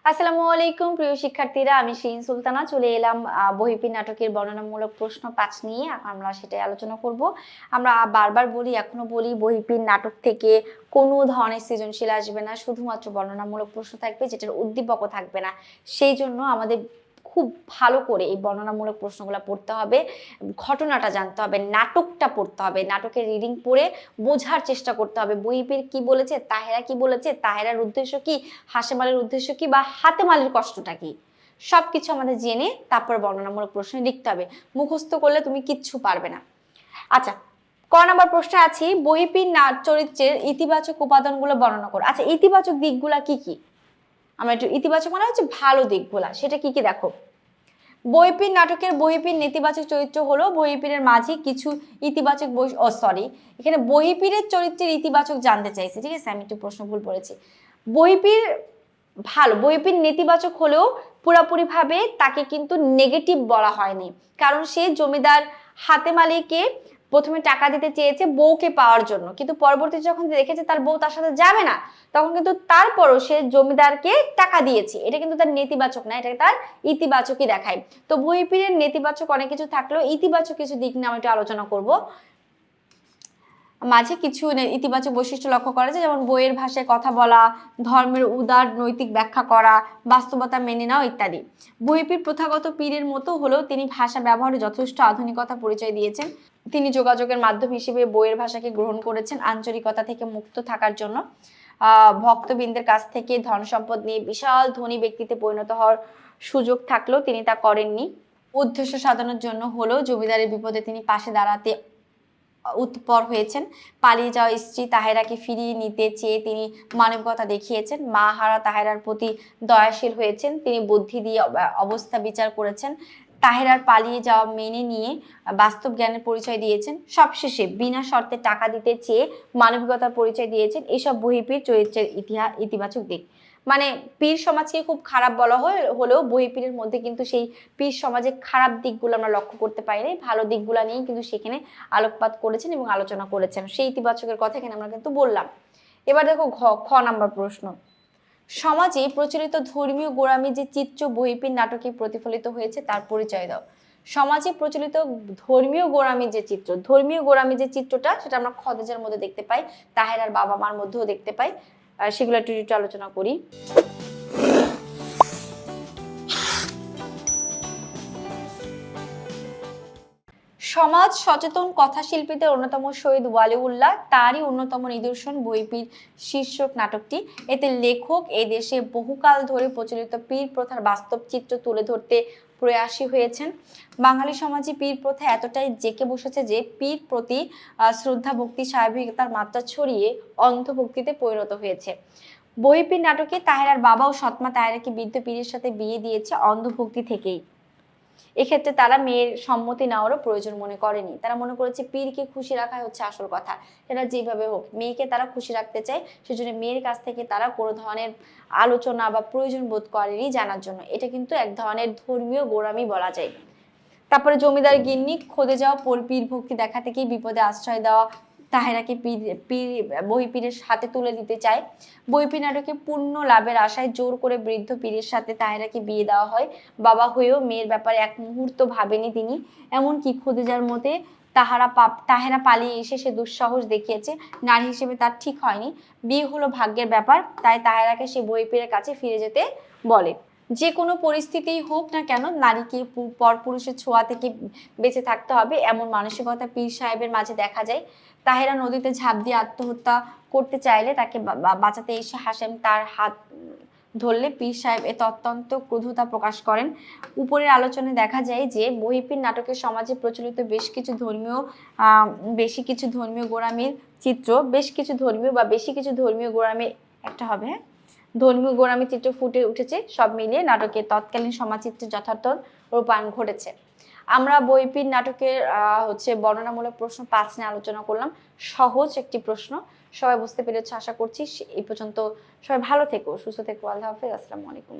আসসালামু আলাইকুম প্রিয় শিক্ষার্থীরা, আমি শিরিন সুলতানা চলে এলাম বহির্পীর নাটকের বর্ণনামূলক প্রশ্ন 5 নিয়ে। এখন আমরা সেটাই আলোচনা করব। আমরা বারবার বলি, এখনো বলি, বহির্পীর নাটক থেকে কোনো ধরনের সৃজনশীল আসবে না, শুধুমাত্র বর্ণনামূলক প্রশ্ন থাকবে, যেটার উদ্দীপকও থাকবে না। সেই জন্য আমাদের খুব ভালো করে এই বর্ণনামূলক প্রশ্নগুলো পড়তে হবে, ঘটনাটা জানতে হবে, নাটকটা পড়তে হবে, নাটকের রিডিং পড়ে বোঝার চেষ্টা করতে হবে বহির্পীর কি বলেছে, তাহেরা কি বলেছে, তাহেরার উদ্দেশ্য কি, হাশেমালের উদ্দেশ্য কি, বা হাতেমালের কষ্টটা কি, সবকিছু আমাদের জেনে তারপর বর্ণনামূলক প্রশ্ন লিখতে হবে। মুখস্থ করলে তুমি কিচ্ছু পারবে না। আচ্ছা, ক নাম্বার প্রশ্নে আছি, বহির্পীর চরিত্রের ইতিবাচক উপাদানগুলো বর্ণনা করো। আচ্ছা, ইতিবাচক দিকগুলা কি কি? আমরা একটু ইতিবাচক মানে হচ্ছে ভালো দিকগুলা, সেটা কি কি দেখো। বহির্পীর নাটকের বহির্পীর নেতিবাচক চরিত্র হলো বহির্পীরের মাঝে কিছু ইতিবাচক এখানে বহির্পীরের চরিত্রের ইতিবাচক জানতে চাইছে, ঠিক আছে, আমি একটু প্রশ্ন ভুল পড়েছি। বহির্পীর ভালো, বহির্পীর নেতিবাচক হলেও পুরোপুরি ভাবে তাকে কিন্তু নেগেটিভ বলা হয়নি, কারণ সে জমিদার হাতেম আলীকে প্রথমে টাকা দিতে চেয়েছে বউকে পাওয়ার জন্য, কিন্তু পরবর্তীতে যখন দেখেছে তার বউ তার সাথে যাবে না, তখন কিন্তু তারপরও সে জমিদারকে টাকা দিয়েছে। এটা কিন্তু তার নেতিবাচক না, এটা তার ইতিবাচকই দেখায়। তো বহির্পীরের নেতিবাচক অনেক কিছু থাকলেও ইতিবাচক কিছু দিক নিয়ে আমি একটু আলোচনা করব। মাঝে কিছু ইতিবাচক বৈশিষ্ট্য লক্ষ্য করা যায়, যেমন বইয়ের ভাষায় কথা বলা, ধর্মের উদার নৈতিক ব্যাখ্যা করা, বাস্তবতা মেনে নেওয়া ইত্যাদি। বহির্পীর প্রথাগত পীরের মতো হলেও তিনি ভাষা ব্যবহারে যথেষ্ট আধুনিকতা পরিচয় দিয়েছেন। তিনি যোগাযোগের মাধ্যম হিসেবে বইয়ের ভাষাকে গ্রহণ করেছেন আঞ্চলিকতা থেকে মুক্ত থাকার জন্য। ভক্তবৃন্দের কাছ থেকে ধন সম্পদ নিয়ে বিশাল ধনী ব্যক্তিতে পরিণত হওয়ার সুযোগ থাকলেও তিনি তা করেননি। উদ্দেশ্য সাধনের জন্য হলেও জমিদারের বিপদে তিনি পাশে দাঁড়াতে উৎপর হয়েছেন। পালিয়ে যাওয়া স্ত্রী তাহেরাকে ফিরিয়ে নিতে চেয়ে তিনি মানবিকতা দেখিয়েছেন। মা হারা তাহেরার প্রতি দয়াশীল হয়েছেন। তিনি বুদ্ধি দিয়ে অবস্থা বিচার করেছেন। তাহেরার পালিয়ে যাওয়া মেনে নিয়ে বাস্তব জ্ঞানের পরিচয় দিয়েছেন। সবশেষে বিনা শর্তে টাকা দিতে চেয়ে মানবিকতার পরিচয় দিয়েছেন। এসব বহির্পীর চরিত্রের ইতিবাচক দিক। মানে পীর সমাজকে খুব খারাপ বলা হলেও বহির্পীরের মধ্যে কিন্তু সেই পীর সমাজের খারাপ দিকগুলো আমরা লক্ষ্য করতে পারিনি, ভালো দিকগুলো নিয়েই কিন্তু সেখানে আলোকপাত করেছেন এবং আলোচনা করেছেন। সেই ইতিবাচকের কথা এখানে আমরা কিন্তু বললাম। এবার দেখো খ নাম্বার প্রশ্ন, সমাজে প্রচলিত ধর্মীয় গোঁড়ামি যে চিত্র বহির্পীর নাটকে প্রতিফলিত হয়েছে তার পরিচয় দাও। সমাজে প্রচলিত ধর্মীয় গোঁড়ামি যে চিত্রটা, সেটা আমরা খদেজার মধ্যে দেখতে পাই, তাহেরার বাবা মার মধ্যেও দেখতে পাই। সেগুলো একটু আলোচনা করি। সমাজ সচেতন কথাশিল্পীদের অন্যতম শহীদ ওয়ালিউল্লাহ, তারই অন্যতম নিদর্শন বহির্পীর শীর্ষক নাটকটি। এতে লেখক এই দেশে বহুকাল ধরে প্রচলিত পীর প্রথার বাস্তব চিত্র তুলে ধরতে প্রয়াসী হয়েছেন। বাঙালি সমাজে পীর প্রথা এতটাই জেঁকে বসেছে যে পীর প্রতি শ্রদ্ধা ভক্তি স্বাভাবিকতার মাত্রা ছড়িয়ে অন্ধভক্তিতে পরিণত হয়েছে। বহির্পীর নাটকে তাহেরার বাবা ও সৎমা তাহেরাকে বৃদ্ধ পীরের সাথে বিয়ে দিয়েছে অন্ধভক্তি থেকেই। এক্ষেত্রে তারা মেয়ের সম্মতি নেওয়ারও প্রয়োজন মনে করেনি। তারা মনে করেছে পীরকে খুশি রাখাই হচ্ছে আসল কথা। সেটা যেভাবে হোক মেয়েকে তারা খুশি রাখতে চায়, সেজন্য মেয়ের কাছ থেকে তারা কোনো ধরনের আলোচনা বা প্রয়োজন বোধ করেনি জানার জন্য। এটা কিন্তু এক ধরনের ধর্মীয় গোঁড়ামি বলা যায়। তারপরে জমিদার গিন্নি খোদে যাওয়া পীর ভক্তি দেখা থেকেই বিপদে আশ্রয় দেওয়া তাহেরাকে বহির্পীরের হাতে তুলে দিতে চায়। বহির্পীর নাটকে পূর্ণ লাভের আশায় জোর করে বৃদ্ধ পীরের সাথে তাহেরাকে বিয়ে দেওয়া হয়। বাবা হয়েও মেয়ের ব্যাপারে এক মুহূর্ত ভাবেনি তিনি। এমনকি খোদেজার মতে তাহেরা পালিয়ে এসে সে দুঃসাহস দেখিয়েছে, নারী হিসেবে তার ঠিক হয়নি। বিয়ে হলো ভাগ্যের ব্যাপার, তাই তাহেরাকে সে বহির্পীরের কাছে ফিরে যেতে বলে। যে কোনো পরিস্থিতিই হোক না কেন নারীকে পরপুরুষের ছোঁয়া থেকে বেঁচে থাকতে হবে, এমন মানসিকতা পীর সাহেবের মাঝে দেখা যায়। তাহেরা নদীতে ঝাঁপ দিয়ে আত্মহত্যা করতে চাইলে তাকে বাঁচাতে এসে হাশেম তার হাত ধরলে পীর সাহেব এতে অত্যন্ত ক্রুদ্ধতা প্রকাশ করেন। উপরের আলোচনায় দেখা যায় যে বহির্পীর নাটকের সমাজে প্রচলিত বেশ কিছু ধর্মীয় গোঁড়ামির চিত্র, বেশি কিছু ধর্মীয় গোঁড়ামি একটা হবে, হ্যাঁ, ধর্মীয় গোঁড়ামি চিত্র ফুটে উঠেছে। সব মিলিয়ে নাটকের তৎকালীন সমাজচিত্রের যথার্থ রূপায়ণ ঘটেছে। আমরা বহির্পীর নাটকের বর্ণনামূলক প্রশ্ন 5 নিয়ে আলোচনা করলাম। সহজ একটি প্রশ্ন, সবাই বুঝতে পেরেছে আশা করছি। এই পর্যন্ত সবাই ভালো থেকো, সুস্থ থেকো, আল্লাহ হাফেজ, আসসালামু আলাইকুম।